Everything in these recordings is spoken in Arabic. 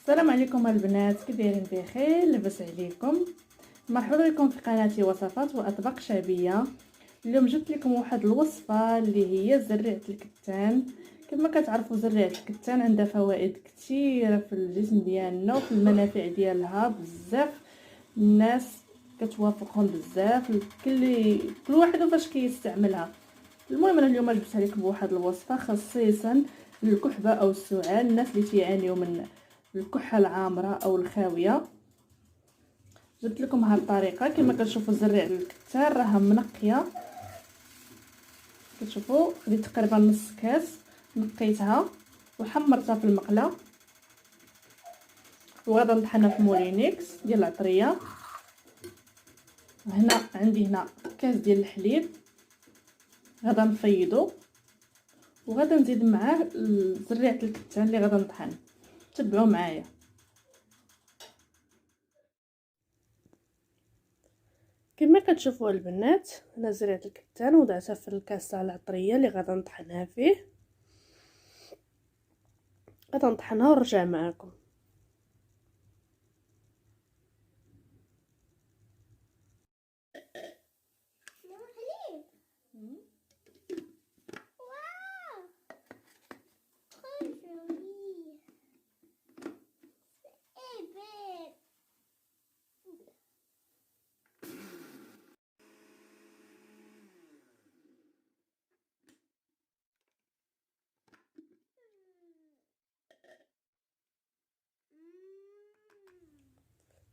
السلام عليكم البنات، كي دايرين؟ بخير؟ لاباس عليكم؟ مرحبا بكم في قناتي وصفات واطباق شعبيه. اليوم جبت لكم واحد الوصفه اللي هي زريعه الكتان. كما كتعرفوا زريعه الكتان عندها فوائد كثيره في الجسم ديالنا وفي المنافع ديالها بزاف. الناس كتوافقهم بزاف، كل واحد فاش كيستعملها. المهم انا اليوم جبت لكم بواحد الوصفه خصيصا للكحبه او السعال، الناس اللي تيعانيوا من الكحه العامره او الخاويه. جبت لكم هذه الطريقه. كما كتشوفوا زريع الكتان راها منقيه، كتشوفوا خديت تقريبا نص كاس، نقيتها وحمرتها في المقله وغادا نطحنها في مولينيكس ديال العطريه. هنا كاس ديال الحليب غادا نفيضو وغادا نزيد معاه زريعه الكتان اللي غادا نطحن. تبعوا معايا. كما كتشوفوا البنات، انا زريعه الكتان وضعتها في الكاس تاع العطريه اللي غادا نطحنها فيه. غادا نطحنها ونرجع معكم.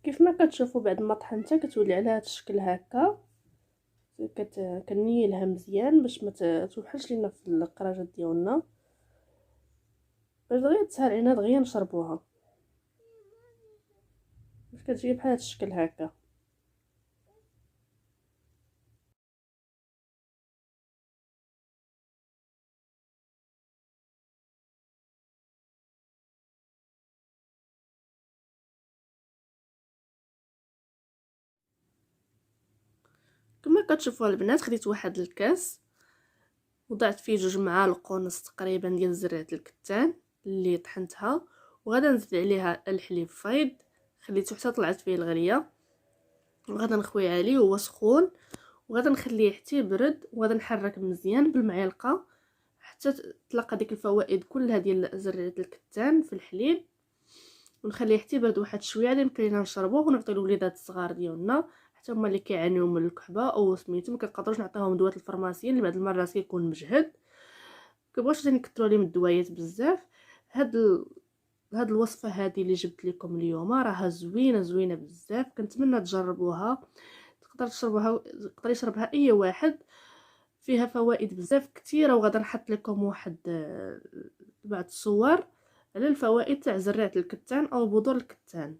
كيف ما كتشوفوا بعد ما طحنتها كتولي على هذا الشكل هكا. كنيلها مزيان باش ما توحلش لينا في القراجات ديالنا، باش دغيا تسهل علينا دغيا نشربوها. باش كتجي بحال هذا الشكل هكا. كما كتشوفوا البنات، خديت واحد الكاس وضعت فيه 2 معالق ونص تقريبا ديال زريعه الكتان اللي طحنتها، وغادا نزيد عليها الحليب فايض خليته حتى طلعت فيه الغليه، وغادا نخوي عليه وهو سخون، وغادا نخليه حتى يبرد، وغادا نحرك مزيان بالمعلقه حتى تلقى ديك الفوائد كلها ديال زريعه الكتان في الحليب، ونخليه حتى يبرد واحد شويه عاد يمكن لينا نشربوه ونعطيو للوليدات الصغار ديالنا حتى هما اللي كيعانيو من الكحبه او سميتو ما كنقدروش نعطيوهم دوات الفرماسيين اللي بعض المرات كيكون مجهد، كيبغوش ثاني نكثروا عليهم الدوايات بزاف. هاد الوصفه هذه اللي جبت لكم اليوم راها زوينه بزاف، كنتمنى تجربوها. يقدر يشربها اي واحد، فيها فوائد بزاف كثيره. وغادي نحط لكم واحد بعض الصور على الفوائد تاع زريعه الكتان او بذور الكتان،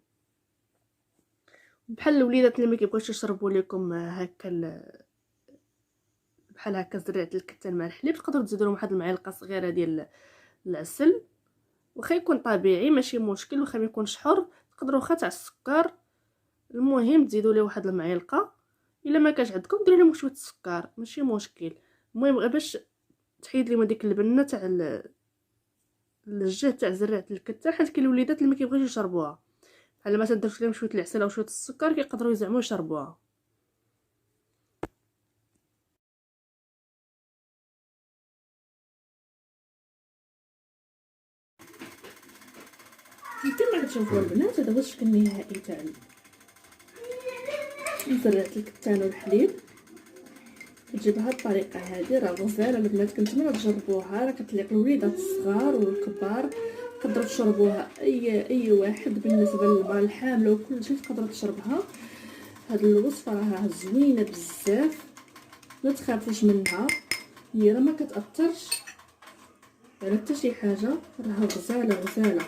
بحال الوليدات اللي ما كيبغيوش يشربوا لكم هكا بحال هكا زريعه الكتان مع الحليب، تقدروا تزيدوا لهم واحد المعلقه صغيره ديال العسل، واخا يكون طبيعي ماشي مشكل، واخا ما يكونش حر تقدروا واخا تاع السكر. المهم تزيدوا ليه واحد المعلقه، الا ما كانش عندكم ديروا لهم شويه السكر ماشي مشكل. المهم غير باش تحيد لهم ديك البنه تاع الجهد تاع زريعه الكتان، حيت كاين الوليدات اللي ما كيبغيوش يشربوها، بحال مثلا درت لهم شويه العسل او شويه السكر كيقدروا يزعموا يشربوها. كما كتشوفوا البنات، هذا هو الشكل النهائي تاع زريعه الكتان والحليب. كتجي بهاد الطريقه هذه، راه غزاله البنات، كنتمنى تجربوها، راه كتليق الوليدات الصغار والكبار، تقدروا تشربوها اي واحد. بالنسبه للمراه الحامله وكل شيء تقدر تشربها. هاد الوصفه راها زوينه بزاف، ما تخافوش منها، هي راه ما كتاثرش على حتى شي حاجه، راها غزاله.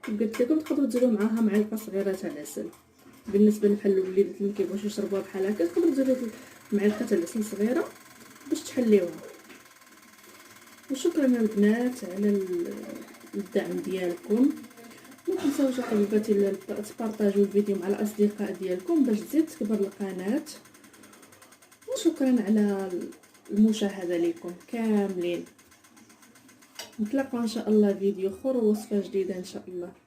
قلت لكم تقدروا تزيدوا معاها معلقه صغيره تاع العسل. بالنسبه بحال الوليدات اللي ما كيبغوش يشربوها بحال هكا تقدروا تزيدوا معلقه تاع العسل صغيره باش تحليوها. وشكرا البنات على الدعم ديالكم. ما تنساوش حبيباتي تبارطاجيو الفيديو مع الاصدقاء ديالكم باش تزيد تكبر القناه. وشكرا على المشاهده لكم كاملين. نتلاقاو ان شاء الله فيديو اخر ووصفه جديده ان شاء الله.